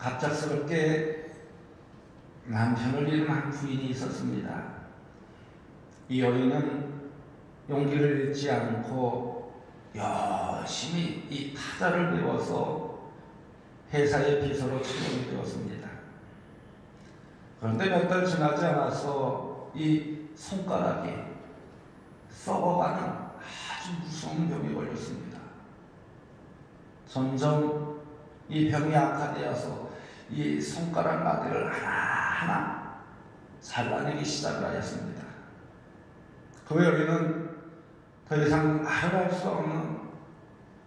갑작스럽게 남편을 잃은 한 부인이 있었습니다. 이 여인은 용기를 잃지 않고 열심히 이 타자를 배워서 회사의 비서로 채용이 되었습니다. 그런데 몇 달 지나지 않아서 이 손가락이 썩어가는 아주 무서운 병에 걸렸습니다. 점점 이 병이 악화되어서 이 손가락 마디를 하나하나 잘라내기 시작을 하였습니다. 그 여인은 더 이상 말을 할 수 없는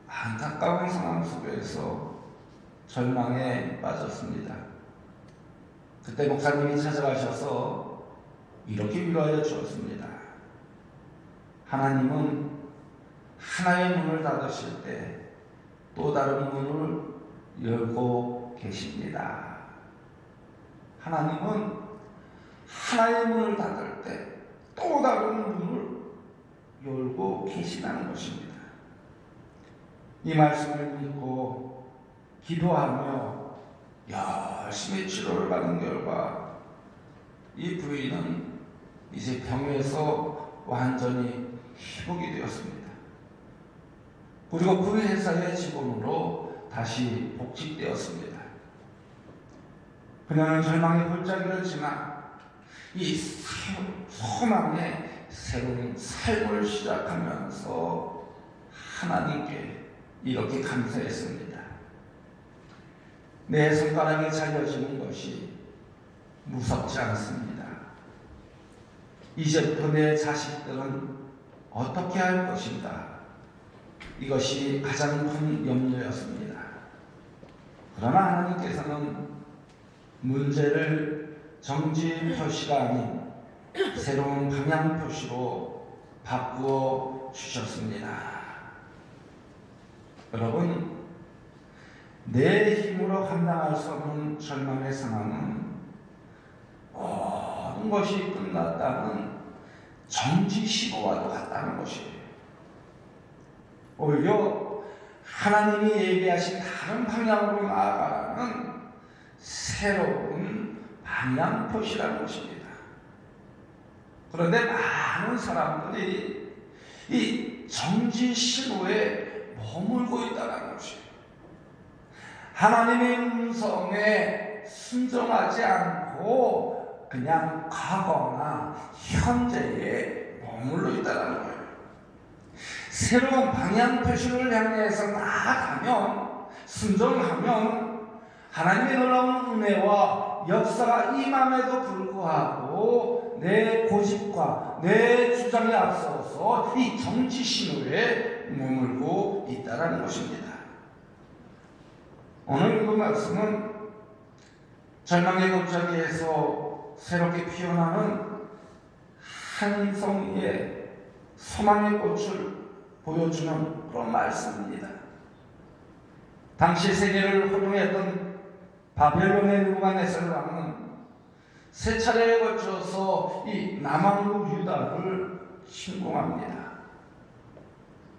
안타까운 상황 속에서 절망에 빠졌습니다. 그때 목사님이 찾아가셔서 이렇게 위로하여 주었습니다. 하나님은 하나의 문을 닫으실 때 또 다른 문을 열고 계십니다. 하나님은 하나의 문을 닫을 때 또 다른 문을 열고 계시다는 것입니다. 이 말씀을 믿고 기도하며 열심히 치료를 받은 결과 이 부인은 이제 병에서 완전히 회복이 되었습니다. 그리고 그 회사의 직원으로 다시 복직되었습니다. 그녀는 절망의 골짜기를 지나 이 소망의 새로운 삶을 시작하면서 하나님께 이렇게 감사했습니다. 내 손가락이 잘려지는 것이 무섭지 않습니다. 이제부터 내 자식들은 어떻게 할 것인가? 이것이 가장 큰 염려였습니다. 그러나 하나님께서는 문제를 정지 표시가 아닌 새로운 방향 표시로 바꾸어 주셨습니다. 여러분, 내 힘으로 감당할 수 없는 절망의 상황은 모든 것이 끝났다는 정지시고와도 같다는 것이에요. 오히려 하나님이 예비하신 다른 방향으로 나아가라는 새로운 방향 표시라는 것입니다. 그런데 많은 사람들이 이 정지신호에 머물고 있다는 것이에요. 하나님의 음성에 순종하지 않고 그냥 과거나 현재에 머물러 있다는 거예요. 새로운 방향 표시를 향해서 나아가면, 순종하면 하나님의 놀라운 은혜와 역사가 임함에도 불구하고 내 고집과 내 주장에 앞서서 이 정지 신호에 머물고 있다는 것입니다. 오늘 이 말씀은 절망의 골짜기에서 새롭게 피어나는 한 송이의 소망의 꽃을 보여주는 그런 말씀입니다. 당시 세계를 호령했던 바벨론의 느부갓네살 왕은 세 차례에 걸쳐서 이 남왕국 유다를 침공합니다.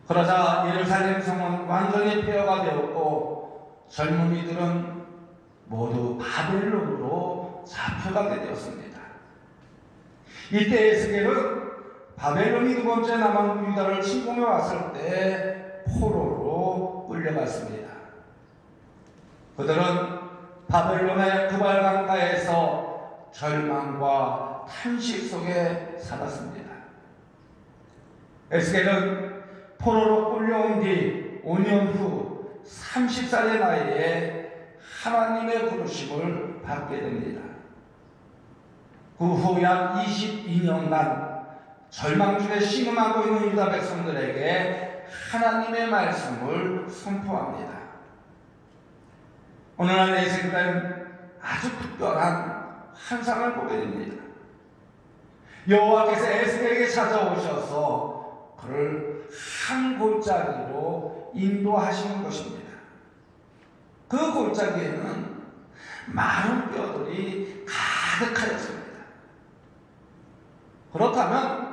그러자 예루살렘 성은 완전히 폐허가 되었고 젊은이들은 모두 바벨론으로 잡혀가게 되었습니다. 이때 에스겔은 바벨론이 두 번째 남왕국 유다를 침공해 왔을 때 포로로 끌려갔습니다. 그들은 바벨론의 그발강가에서 절망과 탄식 속에 살았습니다. 에스겔은 포로로 끌려온 뒤 5년 후 30살의 나이에 하나님의 부르심을 받게 됩니다. 그 후 약 22년간 절망 중에 신음하고 있는 유다 백성들에게 하나님의 말씀을 선포합니다. 어느 날 에스겔은 아주 특별한 환상을 보게 됩니다. 여호와께서 에스겔에게 찾아오셔서 그를 한 골짜기로 인도하시는 것입니다. 그 골짜기에는 마른 뼈들이 가득하였습니다. 그렇다면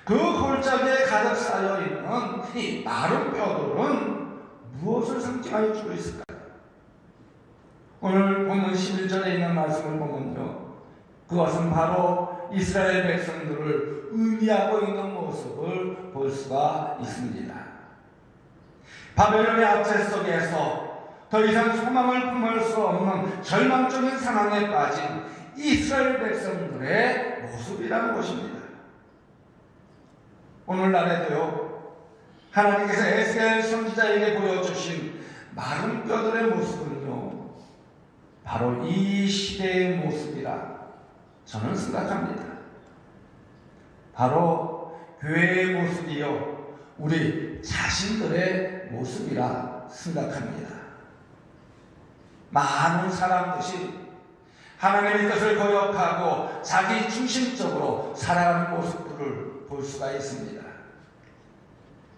그 골짜기에 가득 쌓여있는 이 마른 뼈들은 무엇을 상징하여 주고 있을까요? 오늘 본문 11절에 있는 말씀을 보면요, 그것은 바로 이스라엘 백성들을 의미하고 있는 모습을 볼 수가 있습니다. 바벨론의 압제 속에서 더 이상 소망을 품을 수 없는 절망적인 상황에 빠진 이스라엘 백성들의 모습이라는 것입니다. 오늘날에도요, 하나님께서 에스겔 선지자에게 보여주신 마른 뼈들의 모습은요, 바로 이 시대의 모습이라 저는 생각합니다. 바로 교회의 모습이요, 우리 자신들의 모습이라 생각합니다. 많은 사람들이 하나님의 뜻을 거역하고 자기 중심적으로 살아가는 모습들을 볼 수가 있습니다.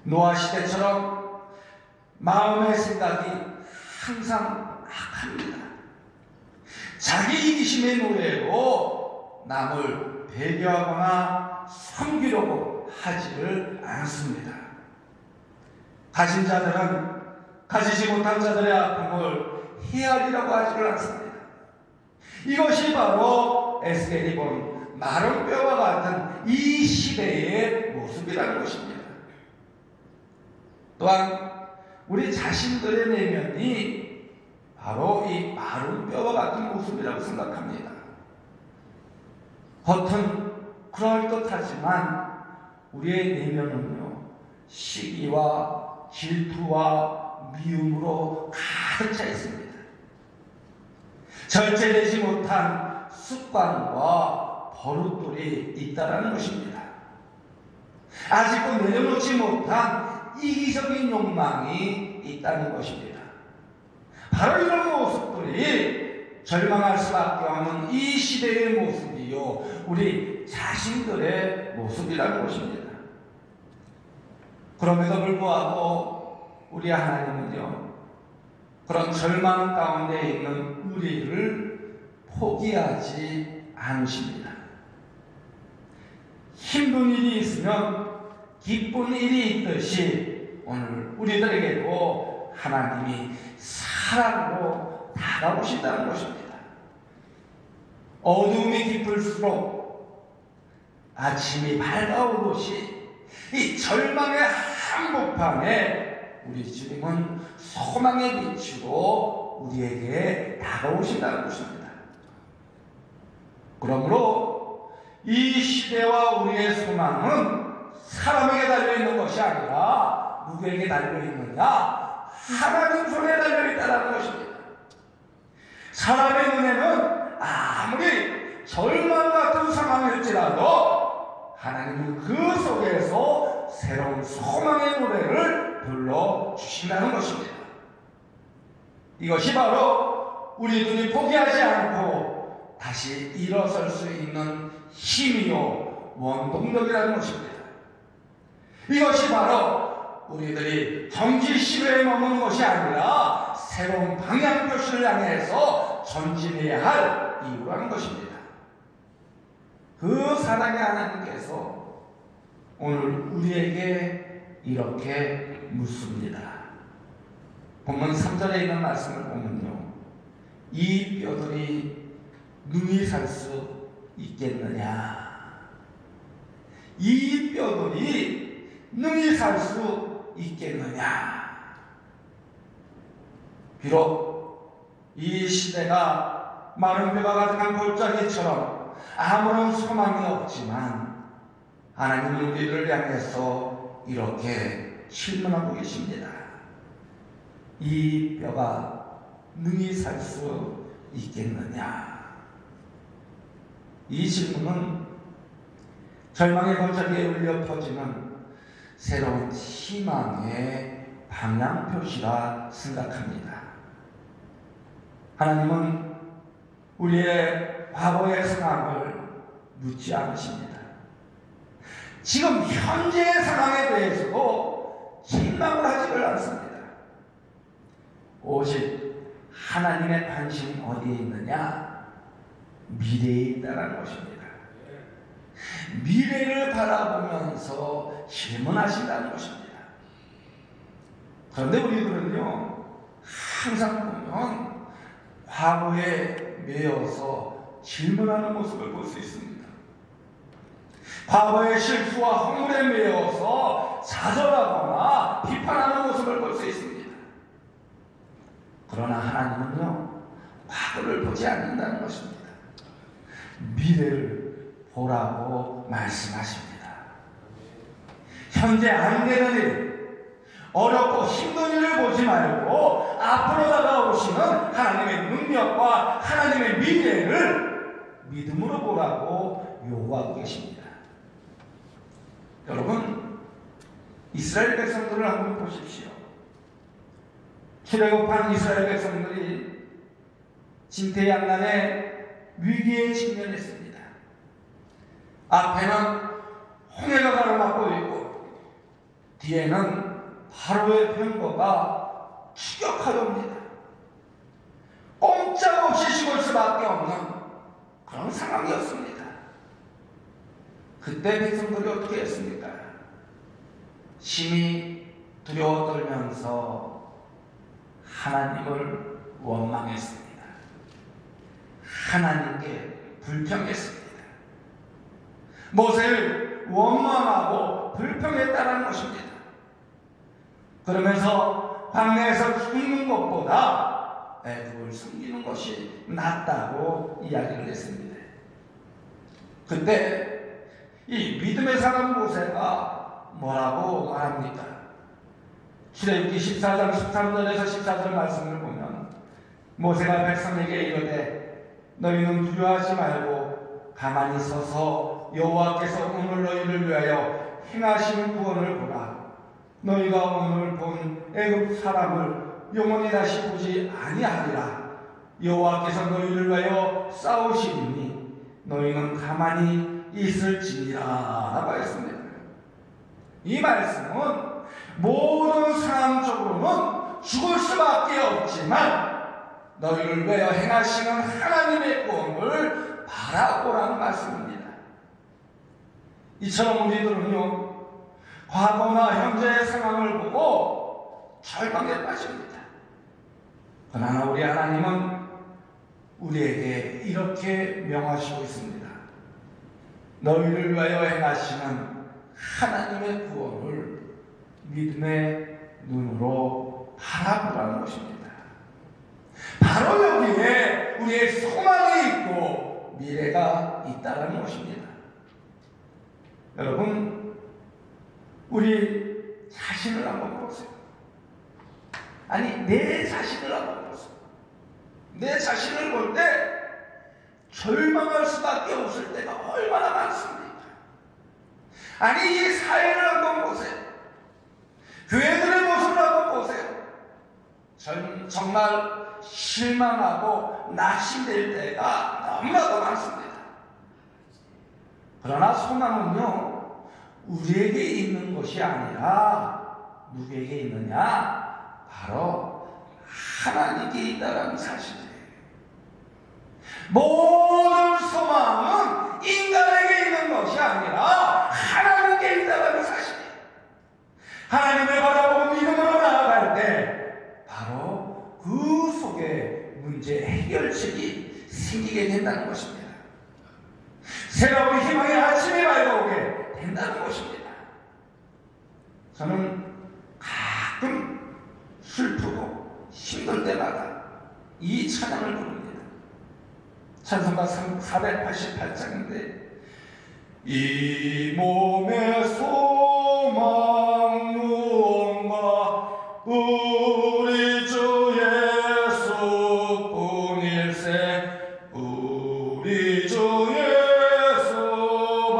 노아 시대처럼 마음의 생각이 항상 악합니다. 자기 이기심의 노예로 남을 배려하거나 섬기려고 하지를 않습니다. 가진 자들은 가지지 못한 자들의 아픔을 헤아리려고 하지를 않습니다. 이것이 바로 에스겔이 본 마른 뼈와 같은 이 시대의 모습이라는 것입니다. 또한 우리 자신들의 내면이 바로 이 마른 뼈와 같은 모습이라고 생각합니다. 겉은 그럴듯하지만 우리의 내면은요, 시기와 질투와 미움으로 가득 차 있습니다. 절제되지 못한 습관과 버릇들이 있다는 것입니다. 아직도 내려놓지 못한 이기적인 욕망이 있다는 것입니다. 바로 이런 모습들이 절망할 수밖에 없는 이 시대의 모습이요, 우리 자신들의 모습이라는 것입니다. 그럼에도 불구하고 우리 하나님은요, 그런 절망 가운데 있는 우리를 포기하지 않으십니다. 힘든 일이 있으면 기쁜 일이 있듯이 오늘 우리들에게도 하나님이 사랑으로 다가오신다는 것입니다. 어두움이 깊을수록 아침이 밝아오듯이 이 절망의 한복판에 우리 주님은 소망의 빛으로 우리에게 다가오신다는 것입니다. 그러므로 이 시대와 우리의 소망은 사람에게 달려있는 것이 아니라 누구에게 달려있느냐? 하나님 손에 달려있다는 것입니다. 사람의 눈에는 아무리 절망 같은 상황일지라도 하나님은 그 속에서 새로운 소망의 노래를 불러주신다는 것입니다. 이것이 바로 우리들이 포기하지 않고 다시 일어설 수 있는 힘이요 원동력이라는 것입니다. 이것이 바로 우리들이 정지 시로에 머무는 것이 아니라 새로운 방향 표시를 향해서 전진해야 할 이유라는 것입니다. 그 사랑의 하나님께서 오늘 우리에게 이렇게 묻습니다. 본문 3절에 있는 말씀을 보면요, 이 뼈들이 능히 살 수 있겠느냐? 이 뼈들이 능히 살 수 있겠느냐? 비록 이 시대가 마른 뼈가 가득한 골짜기처럼 아무런 소망이 없지만 하나님은 우리를 향해서 이렇게 질문하고 계십니다. 이 뼈가 능히 살 수 있겠느냐? 이 질문은 절망의 골짜기에 울려 퍼지는 새로운 희망의 방향표시라 생각합니다. 하나님은 우리의 과거의 상황을 묻지 않으십니다. 지금 현재의 상황에 대해서도 실망을 하지를 않습니다. 오직 하나님의 관심이 어디에 있느냐? 미래에 있다는 것입니다. 미래를 바라보면서 질문하신다는 것입니다. 그런데 우리들은요, 항상 보면 과거에 매여서 질문하는 모습을 볼 수 있습니다. 과거의 실수와 허물에 매여서 좌절하거나 비판하는 모습을 볼 수 있습니다. 그러나 하나님은요, 과거를 보지 않는다는 것입니다. 미래를 보라고 말씀하십니다. 현재 안 되는 일, 어렵고 힘든 일을 보지 말고 앞으로 다가오시는 하나님의 능력과 하나님의 미래를 믿음으로 보라고 요구하고 계십니다. 여러분, 이스라엘 백성들을 한번 보십시오. 출애굽한 이스라엘 백성들이 진퇴양난의 위기에 직면했습니다. 앞에는 홍해가 가로막고 있고 뒤에는 바로의 병거가 추격하렵니다. 꼼짝없이 죽을 수밖에 없는 그런 상황이었습니다. 그때 백성들이 어떻게 했습니까? 심히 두려워 떨면서 하나님을 원망했습니다. 하나님께 불평했습니다. 모세를 원망하고 불평했다는 것입니다. 그러면서 광야에서 죽는 것보다 애굽을 숨기는 것이 낫다고 이야기를 했습니다. 그때 이 믿음의 사람 모세가 뭐라고 말합니까? 출애굽기 14장 13절에서 14절 말씀을 보면 모세가 백성에게 이르되 너희는 두려워하지 말고 가만히 서서 여호와께서 오늘 너희를 위하여 행하시는 구원을 보라. 너희가 오늘 본 애굽 사람을 영원히 다시 보지 아니하리라. 여호와께서 너희를 위하여 싸우시리니 너희는 가만히 있을지니라 라고 했습니다. 이 말씀은 모든 상황적으로는 죽을 수밖에 없지만 너희를 위하여 행하시는 하나님의 구원을 바라보라는 말씀입니다. 이처럼 우리들은요, 과거나 현재의 상황을 보고 절망에 빠집니다. 그러나 우리 하나님은 우리에게 이렇게 명하시고 있습니다. 너희를 위하여 행하시는 하나님의 구원을 믿음의 눈으로 바라보라는 것입니다. 바로 여기에 우리의 소망이 있고 미래가 있다는 것입니다. 여러분, 우리 자신을 한번 보세요. 아니, 내 자신을 한번 보세요. 내 자신을 볼 때 절망할 수밖에 없을 때가 얼마나 많습니까? 아니, 이 사회를 한번 보세요. 교회들의 모습을 한번 보세요. 정말 실망하고 낙심될 때가 너무나도 많습니다. 그러나 소망은요, 우리에게 있는 것이 아니라 누구에게 있느냐? 바로 하나님께 있다는 사실이에요. 모든 소망은 인간에게 있는 것이 아니라 하나님께 있다는 사실이에요. 하나님을 바라보고 믿음으로 나아갈 때 바로 그 속에 문제 해결책이 생기게 된다는 것입니다. 새로운 희망의 아침이 밝아오게 된다는 것입니다. 저는 가끔 슬프고 힘들 때마다 이 찬양을 부릅니다. 찬송가 488장인데 이 몸의 소망 무언가 우리 주 예수뿐일세. 우리 주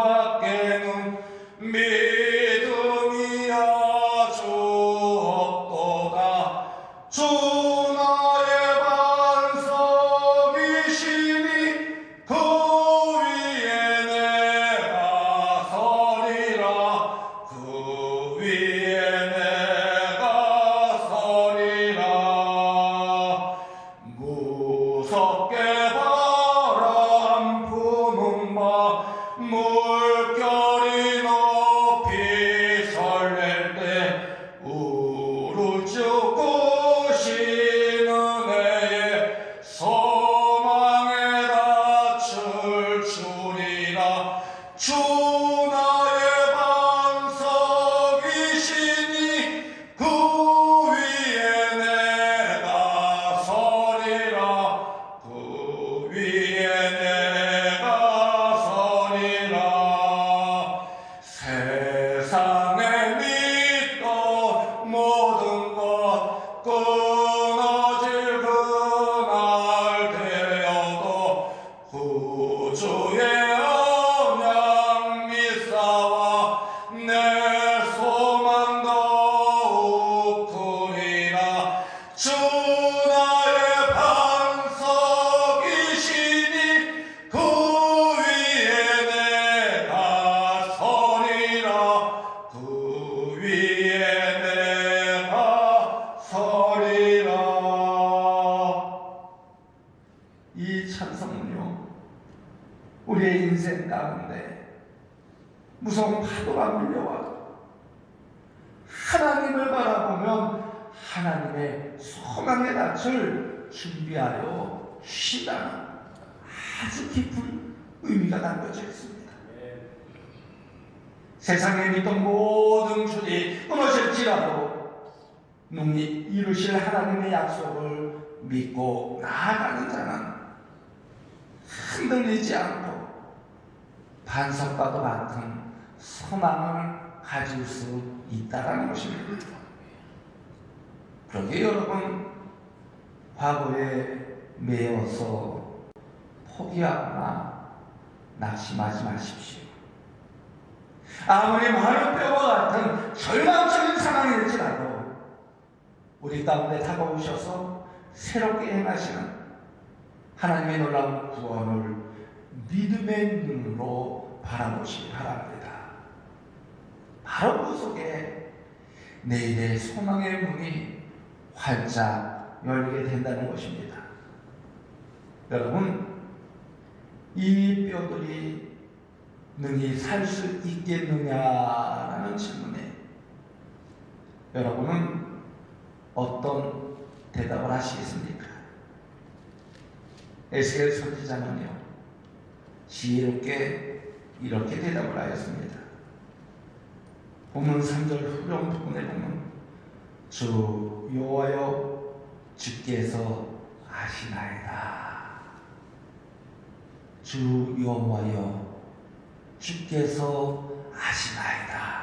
예수밖에는 믿음이 아주 없도다. 주 나의 반석이시니 그 위에 내가 서리라. 그 위에 내가 서리라. 무섭게 바람 부는 밤 물결이 높이 설렐 때 우르르 끄시는 애의 이 찬송은요, 우리의 인생 가운데 무서운 파도가 밀려와도 하나님을 바라보면 하나님의 소망의 낯을 준비하여 쉬다는 아주 깊은 의미가 담겨져 있습니다. 세상에 믿던 모든 줄이 끊어질지라도 능히 이루실 하나님의 약속을 믿고 나아가는 자는 흔들리지 않고 반석과도 같은 소망을 가질 수 있다는 것입니다. 그러게 여러분, 과거에 매여서 포기하거나 낙심하지 마십시오. 아무리 마른 뼈와 같은 절망적인 상황일지라도 우리 가운데 다가오셔서 새롭게 행하시는 하나님의 놀라운 구원을 믿음의 눈으로 바라보시기 바랍니다. 바로 그 속에 내일의 소망의 문이 활짝 열리게 된다는 것입니다. 여러분, 이 뼈들이 능히 살 수 있겠느냐라는 질문에 여러분은 어떤 대답을 하시겠습니까? 에스겔 선지자는요, 지혜롭게 이렇게 대답을 하였습니다. 본문 3절 후렴 부분에 보면 주 여호와여 주께서 아시나이다. 주 여호와여 주께서 아시나이다.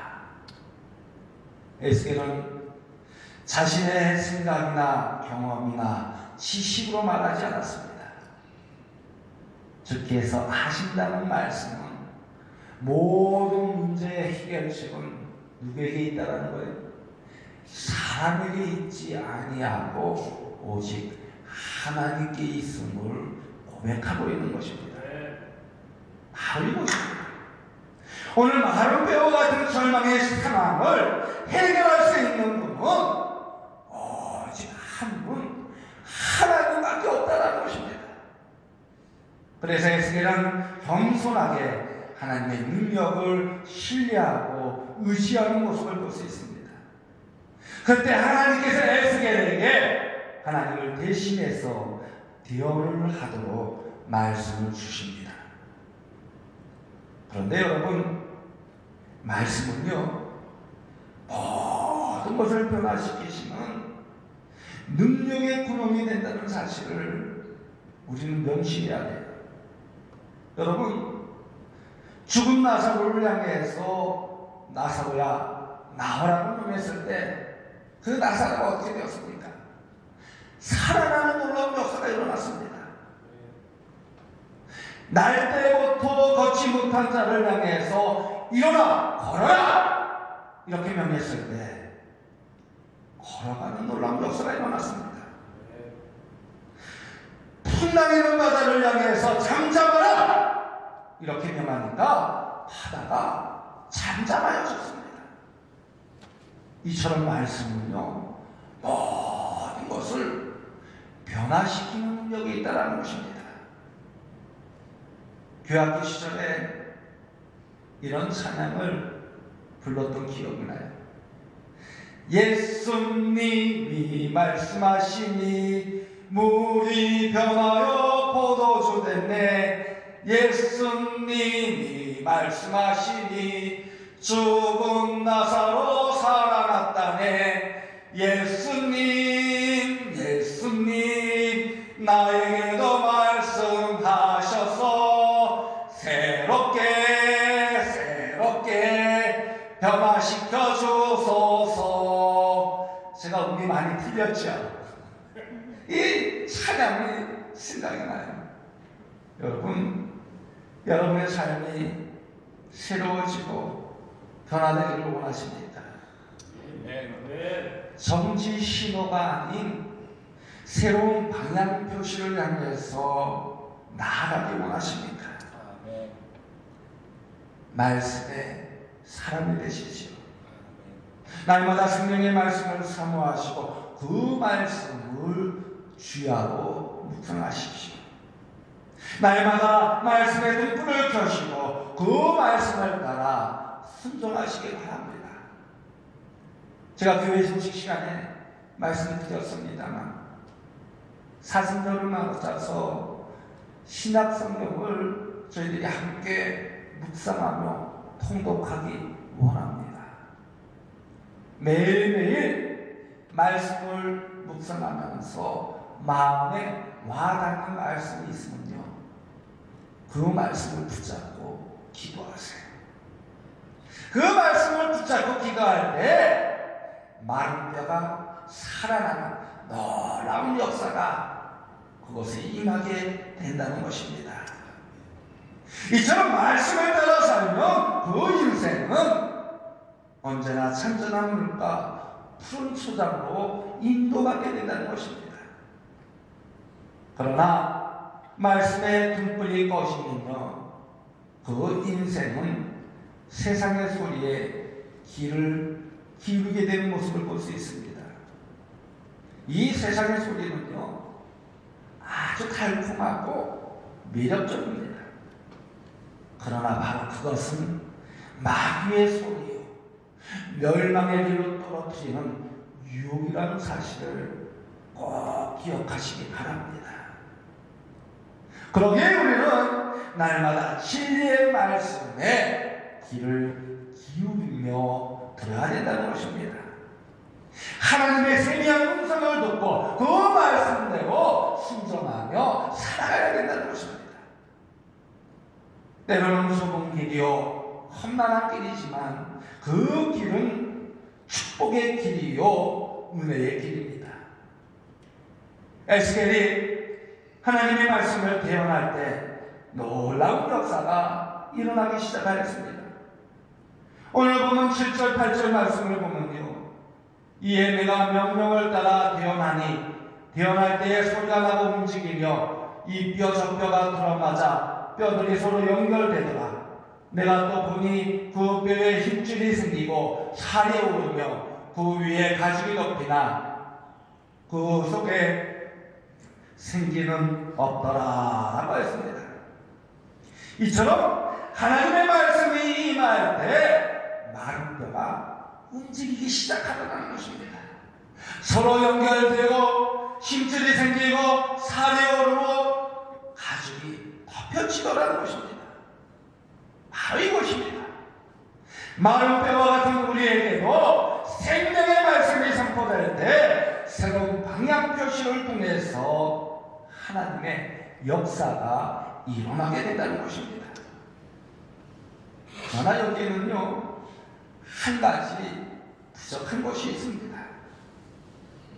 에스겔은 자신의 생각이나 경험이나 지식으로 말하지 않았습니다. 주께서 아신다는 말씀은 모든 문제의 해결책은 누구에게 있다라는 거예요? 사람에게 있지 아니하고 오직 하나님께 있음을 고백하고 있는 것입니다. 바로 이것입니다. 오늘 마른 뼈와 같은 절망의 상황을 해결할 수 있는 분은 오직 한 분, 하나님밖에 없다라는 것입니다. 그래서 에스겔은 겸손하게 하나님의 능력을 신뢰하고 의지하는 모습을 볼 수 있습니다. 그때 하나님께서 에스겔에게 하나님을 대신해서 대언을 하도록 말씀을 주십니다. 그런데 여러분, 말씀은요, 모든 것을 변화시키시는 능력의 구멍이 된다는 사실을 우리는 명심해야 돼요. 여러분, 죽은 나사로를 향해서 나사로야 나오라고 명했을 때 그 나사로가 어떻게 되었습니까? 살아나는 놀라운 역사가 일어났습니다. 날 때부터 걷지 못한 자를 향해서 일어나 걸어라 이렇게 명했을 때 걸어가는 놀라운 역사가 일어났습니다. 풍랑이는 바다를 향해서 잠잠하라 이렇게 명하니까 바다가 잠잠하였습니다. 이처럼 말씀은요, 모든 것을 변화시키는 능력이 있다는 것입니다. 교학교 시절에 이런 찬양을 불렀던 기억이 나요. 예수님이 말씀하시니 물이 변하여 포도주 됐네. 예수님이 말씀하시니 죽은 나사로 살아났다네. 예수님 예수님 나에게도 말씀하셔서 새롭게 변화시켜 주소서. 제가 음이 많이 틀렸죠? 이 찬양이 생각이 나요. 여러분의 삶이 새로워지고 변화되기를 원하십니까? 정지 신호가 아닌 새로운 방향 표시를 향해서 나아가기 원하십니까? 말씀의 사람이 되시지요. 날마다 성령의 말씀을 사모하시고 그 말씀을 주야로 묵상하십시오. 날마다 말씀의 등불을 켜시고 그 말씀을 따라 순종하시기 바랍니다. 제가 교회 소식 시간에 말씀을 드렸습니다만 사순절을 맞아서 신약 성경을 저희들이 함께 묵상하며 통독하기 원합니다. 매일매일 말씀을 묵상하면서 마음에 와닿는 말씀이 있으면요, 그 말씀을 붙잡고 기도하세요. 그 말씀을 붙잡고 기도할 때 마른 뼈가 살아나는 놀라운 역사가 그것에 임하게 된다는 것입니다. 이처럼 말씀을 따라 살면 그 인생은 언제나 찬전한 물과 푸른 초장으로 인도받게 된다는 것입니다. 그러나 말씀의 등불이 꺼지면요, 그 인생은 세상의 소리에 귀를 기울이게 되는 모습을 볼 수 있습니다. 이 세상의 소리는요, 아주 달콤하고 매력적입니다. 그러나 바로 그것은 마귀의 소리요, 멸망의 길로 떨어뜨리는 유혹이라는 사실을 꼭 기억하시기 바랍니다. 그러기에 우리는 날마다 진리의 말씀에 귀를 기울이며 들어야 된다는 것입니다. 하나님의 세미한 음성을 듣고 그 말씀대로 순종하며 살아가야 된다는 것입니다. 때로는 좁은 길이요, 험난한 길이지만 그 길은 축복의 길이요, 은혜의 길입니다. 에스겔이 하나님의 말씀을 대언할 때 놀라운 역사가 일어나기 시작하였습니다. 오늘 보면 7절 8절 말씀을 보면요, 이에 내가 명령을 따라 대언하니 대언할 때에 소리가 나고 움직이며 이 뼈 저 뼈가 들어맞아 뼈들이 서로 연결되더라. 내가 또 보니 그 뼈에 힘줄이 생기고 살이 오르며 그 위에 가죽이 덮이나 그 속에 생기는 없더라 라고 했습니다. 이처럼 하나님의 말씀이 임할 때 마른 뼈가 움직이기 시작하더라는 것입니다. 서로 연결되고 힘줄이 생기고 살이 오르고 가죽이 덮여지더라는 것입니다. 바로 이것입니다. 마른 뼈와 같은 우리에게도 생명의 말씀이 선포될 때 새로운 방향 표시를 통해서 하나님의 역사가 일어나게 된다는 것입니다. 그러나 여기에는요, 한 가지 부족한 것이 있습니다.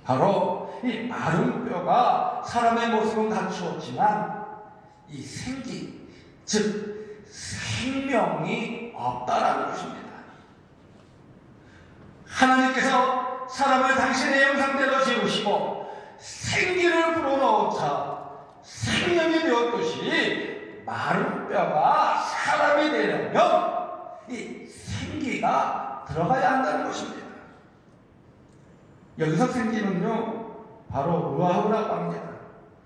바로 이 마른 뼈가 사람의 모습은 갖추었지만 이 생기, 즉 생명이 없다라는 것입니다. 하나님께서 사람을 당신의 형상대로 지으시고 생기를 불어넣자 생명이 되었듯이 마른 뼈가 사람이 되려면 이 생기가 들어가야 한다는 것입니다. 여기서 생기는요, 바로 루아우라고 합니다.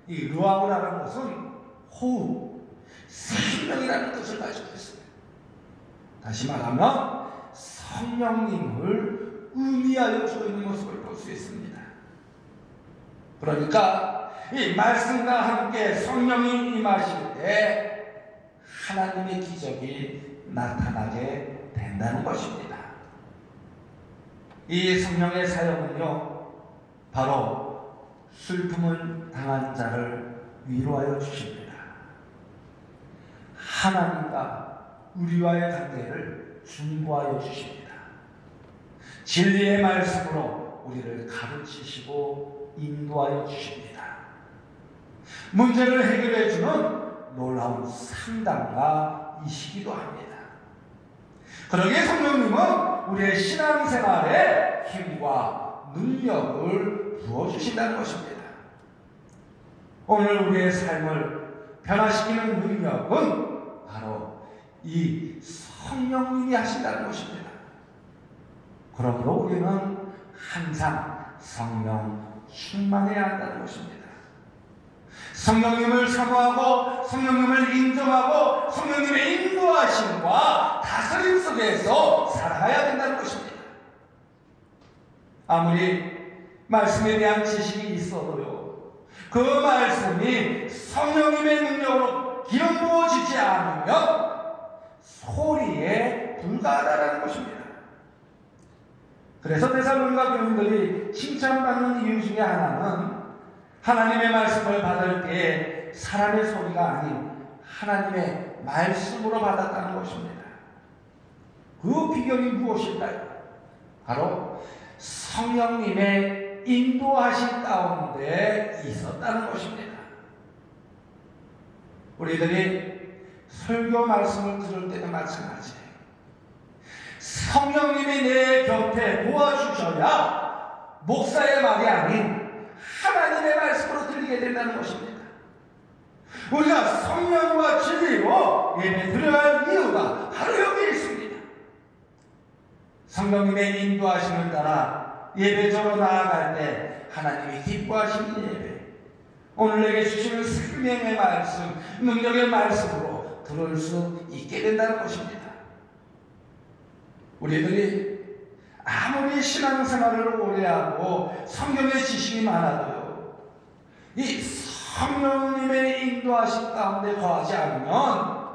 이 루아우라는 것은 호흡, 생명이라는 뜻을 가지고 있습니다. 다시 말하면 성령님을 의미하여 주고 있는 모습을 볼 수 있습니다. 그러니까 이 말씀과 함께 성령이 임하실 때 하나님의 기적이 나타나게 된다는 것입니다. 이 성령의 사역은요, 바로 슬픔을 당한 자를 위로하여 주십니다. 하나님과 우리와의 관계를 중보하여 주십니다. 진리의 말씀으로 우리를 가르치시고 인도하여 주십니다. 문제를 해결해 주는 놀라운 상담가 이시기도 합니다. 그러기에 성령님은 우리의 신앙생활에 힘과 능력을 부어주신다는 것입니다. 오늘 우리의 삶을 변화시키는 능력은 바로 이 성령님이 하신다는 것입니다. 그러므로 우리는 항상 성령 충만해야 한다는 것입니다. 성령님을 사모하고 성령님을 인정하고 성령님의 인도하심과 다스림 속에서 살아가야 된다는 것입니다. 아무리 말씀에 대한 지식이 있어도요, 그 말씀이 성령님의 능력으로 기름 부어지지 않으면 소리에 불과하다는 것입니다. 그래서 데살로니가 교인들이 칭찬받는 이유 중에 하나는 하나님의 말씀을 받을 때 사람의 소리가 아닌 하나님의 말씀으로 받았다는 것입니다. 그 비결이 무엇일까요? 바로 성령님의 인도하신 가운데 있었다는 것입니다. 우리들이 설교 말씀을 들을 때도 마찬가지예요. 성령님이 내 곁에 도와주셔야 목사의 말이 아닌 하나님의 말씀으로 들리게 된다는 것입니다. 우리가 성령과 진리로 예배 드려야 할 이유가 바로 여기 있습니다. 성령님의 인도하심을 따라 예배조로 나아갈 때 하나님이 기뻐하시는 예배, 오늘 내게 주시는 생명의 말씀, 능력의 말씀으로 들을 수 있게 된다는 것입니다. 우리들이 아무리 신앙생활을 오래 하고 성경의 지식이 많아도요, 이 성령님의 인도하심 가운데 거하지 않으면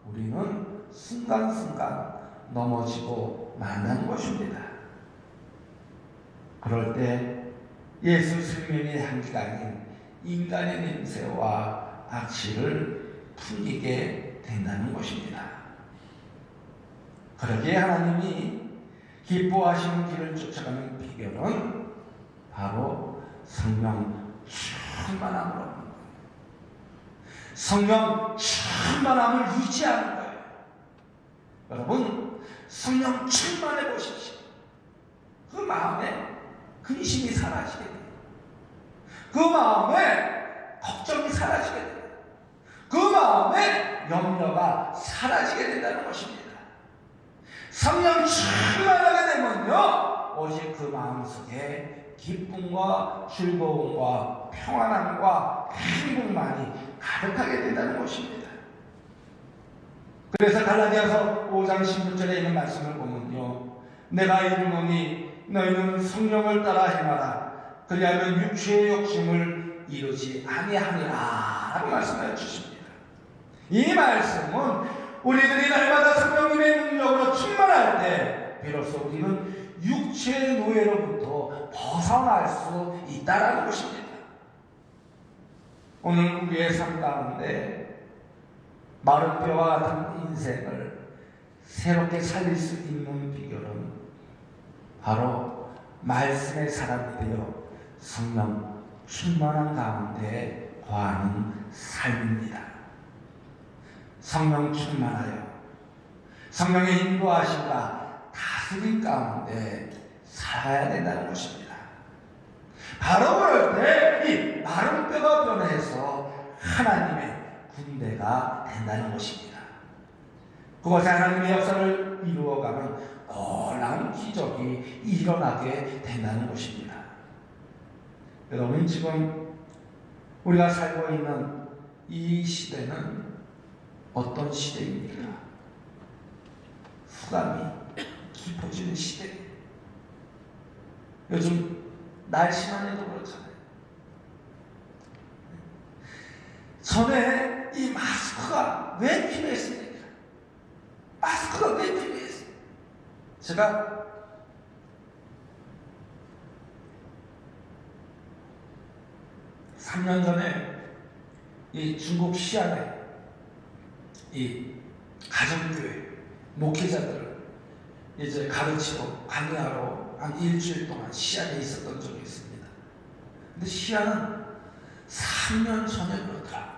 우리는 순간순간 넘어지고 만나는 것입니다. 그럴 때 예수 생명의 향기가 아닌 인간의 냄새와 악취를 풍기게 된다는 것입니다. 그러기에 하나님이 기뻐하시는 길을 쫓아가는 비결은 바로 성령 충만함으로 하는 거예요. 성령 충만함을 유지하는 거예요. 여러분, 성령 충만해 보십시오. 그 마음에 근심이 사라지게 돼요. 그 마음에 걱정이 사라지게 돼요. 그 마음에 염려가 사라지게 된다는 것입니다. 성령 충만하게 되면요, 오직 그 마음속에 기쁨과 즐거움과 평안함과 행복만이 가득하게 된다는 것입니다. 그래서 갈라디아서 5장 16절에 있는 말씀을 보면요, 내가 이르노니 너희는 성령을 따라 행하라. 그리하면 육체의 욕심을 이루지 아니하니라 라고 말씀하여 주십니다. 이 말씀은 우리들이 날마다 성령님의 능력으로 충만할 때 비로소 우리는 육체의 노예로부터 벗어날 수 있다는 것입니다. 오늘 우리의 삶 가운데 마른 뼈와 같은 인생을 새롭게 살릴 수 있는 비결은 바로 말씀의 사람이 되어 성령 충만한 가운데 거하는 삶입니다. 성령 충만하여 성령의 인도하심과 다스림 가운데 살아야 된다는 것입니다. 바로 그럴 때 이 마른 뼈가 변해서 하나님의 군대가 된다는 것입니다. 그것에 하나님의 역사를 이루어가는 놀라운 기적이 일어나게 된다는 것입니다. 여러분, 지금 우리가 살고 있는 이 시대는 어떤 시대입니까? 후감이 깊어지는 시대. 요즘 날씨만 해도 그렇잖아요. 전에 이 마스크가 왜 필요했습니까? 마스크가 왜 필요했어요? 제가 (3년) 전에 이 중국 시안에 이 가정교회 목회자들을 이제 가르치고 강의하러 한 일주일 동안 시안에 있었던 적이 있습니다. 근데 시안은 3년 전에 그렇더라고요.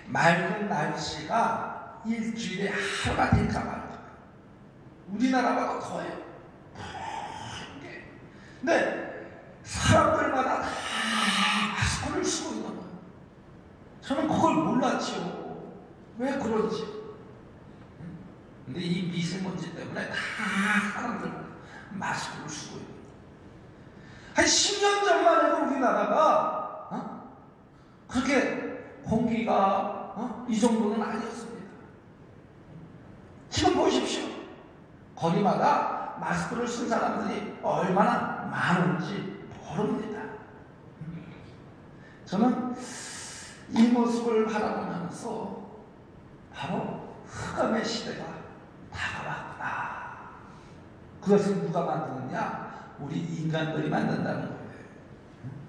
맑은 날씨가 일주일에 하루가 될까 말까. 우리나라보다 더해요. 근데 사람들마다 다 마스크를 쓰고 있는 거예요. 저는 그걸 몰랐죠. 왜 그런지. 근데 이 미세먼지 때문에 다 사람들 마스크를 쓰고 있는 거예요. 한 10년 전만 해도 우리나라가 그렇게 공기가 이 정도는 아니었습니다. 지금 보십시오. 거리마다 마스크를 쓴 사람들이 얼마나 많은지 모릅니다. 저는 이 모습을 바라보면서 바로 흑암의 시대가 다가왔구나. 그것을 누가 만드느냐? 우리 인간들이 만든다는 거예요.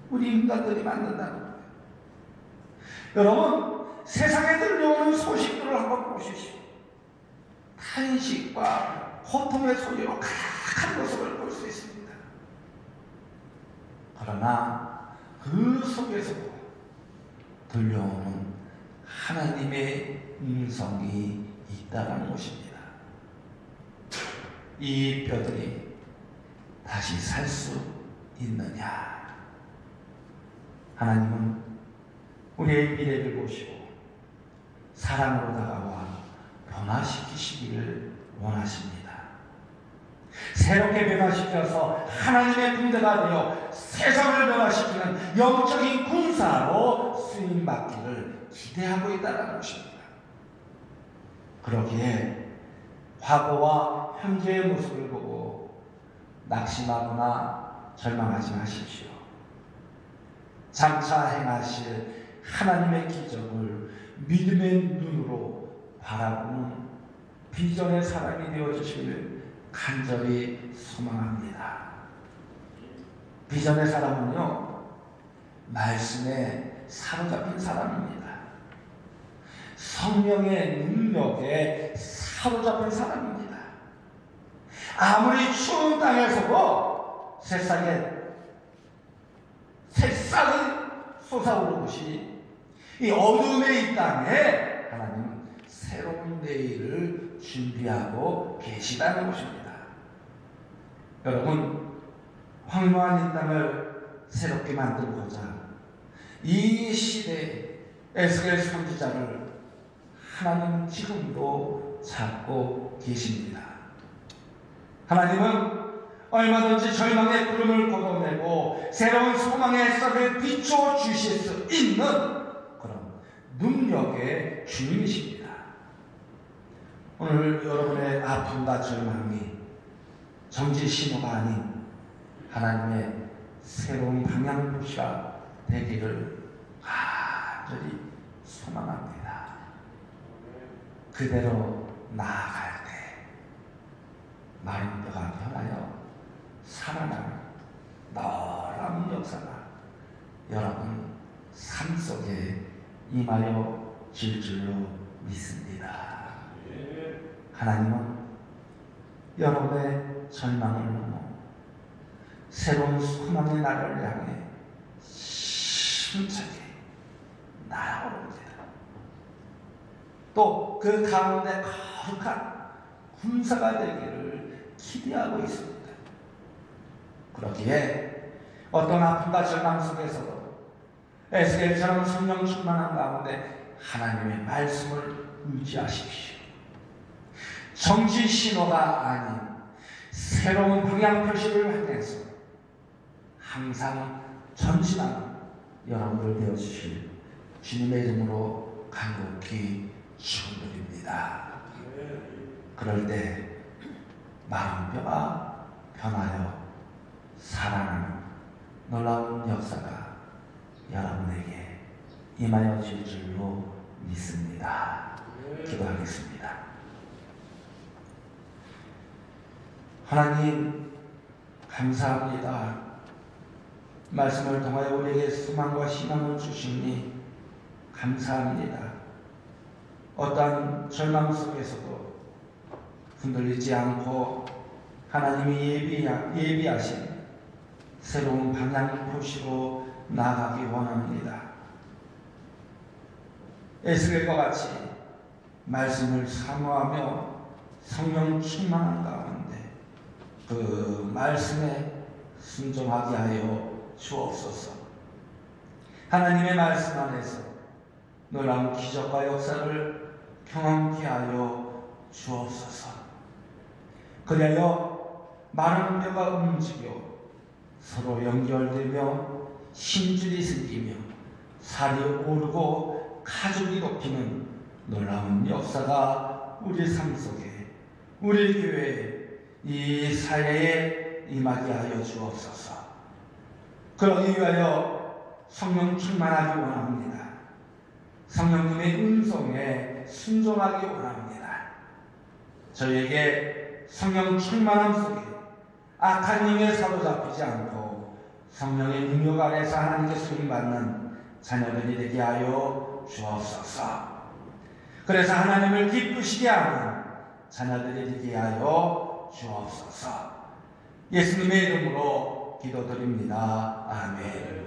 우리 인간들이 만든다는 거예요. 여러분, 세상에 들려오는 소식들을 한번 보십시오. 탄식과 고통의 소리로 가득한 모습을 볼 수 있습니다. 그러나 그 속에서도 들려오는 하나님의 음성이 있다는 것입니다. 이 뼈들이 다시 살 수 있느냐? 하나님은 우리의 미래를 보시고 사랑으로 다가와 변화시키시기를 원하십니다. 새롭게 변화시켜서 하나님의 군대가 되어 세상을 변화시키는 영적인 군사로 쓰임받기를 기대하고 있다는 것입니다. 그러기에 과거와 현재의 모습을 보고 낙심하거나 절망하지 마십시오. 장차 행하실 하나님의 기적을 믿음의 눈으로 바라보는 비전의 사람이 되어주시길 간절히 소망합니다. 비전의 사람은요, 말씀에 사로잡힌 사람입니다. 성령의 능력에 사로잡힌 사람입니다. 아무리 추운 땅에서도 새싹이 솟아오르듯이 이 어둠의 이 땅에 하나님은 새로운 내일을 준비하고 계시다는 것입니다. 여러분, 황무한 이 땅을 새롭게 만들고자 이 시대에 에스겔 선지자를 하나님은 지금도 찾고 계십니다. 하나님은 얼마든지 절망의 구름을 걷어내고 새로운 소망의 햇살을 비춰 주실 수 있는 그런 능력의 주님이십니다. 오늘 여러분의 아픔과 절망이 정지 신호가 아닌 하나님의 새로운 방향표시가 되기를 간절히 소망합니다. 그대로 나아갈 때 마른 뼈가 변하여 살아나는 놀라운 역사가 여러분 삶 속에 임하여 질 줄로 믿습니다. 하나님은 여러분의 절망을 넘어 새로운 소망의 날을 향해 힘차게 날아오릅니다. 또 그 가운데 거룩한 군사가 되기를 기대하고 있습니다. 그렇기에 어떤 아픔과 절망 속에서도 에스겔처럼 성령 충만한 가운데 하나님의 말씀을 의지하십시오. 정지 신호가 아닌 새로운 방향 표시를 향해서 항상 전진하는 여러분들 되어주실 주님의 이름으로 간곡히 축원드립니다. 그럴 때 마른 뼈가 변하여 살아나는 놀라운 역사가 여러분에게 임하여 질 줄로 믿습니다. 기도하겠습니다. 하나님 감사합니다. 말씀을 통하여 우리에게 소망과 희망을 주시니 감사합니다. 어떠한 절망 속에서도 흔들리지 않고 하나님이 예비하신 새로운 방향 표시로 나아가기 원합니다. 에스겔과 같이 말씀을 사모하며 성령 충만한 가운데 그 말씀에 순종하게 하여 주옵소서. 하나님의 말씀 안에서 놀라운 기적과 역사를 경험케 하여 주옵소서. 그리하여 마른 뼈가 움직여 서로 연결되며 힘줄이 생기며 살이 오르고 가족이 높이는 놀라운 역사가 우리 삶 속에, 우리 교회, 이 사회에 임하게 하여 주옵소서. 그러기 위하여 성령 충만하기 원합니다. 성령님의 음성에 순종하기 원합니다. 저에게 성령 충만함 속에 악한 영에 사로잡히지 않고 성령의 능력 아래서 하나님께 쓰임받는 자녀들이 되게 하여 주옵소서. 그래서 하나님을 기쁘시게 하는 자녀들이 되게 하여 주옵소서. 예수님의 이름으로 기도드립니다. 아멘.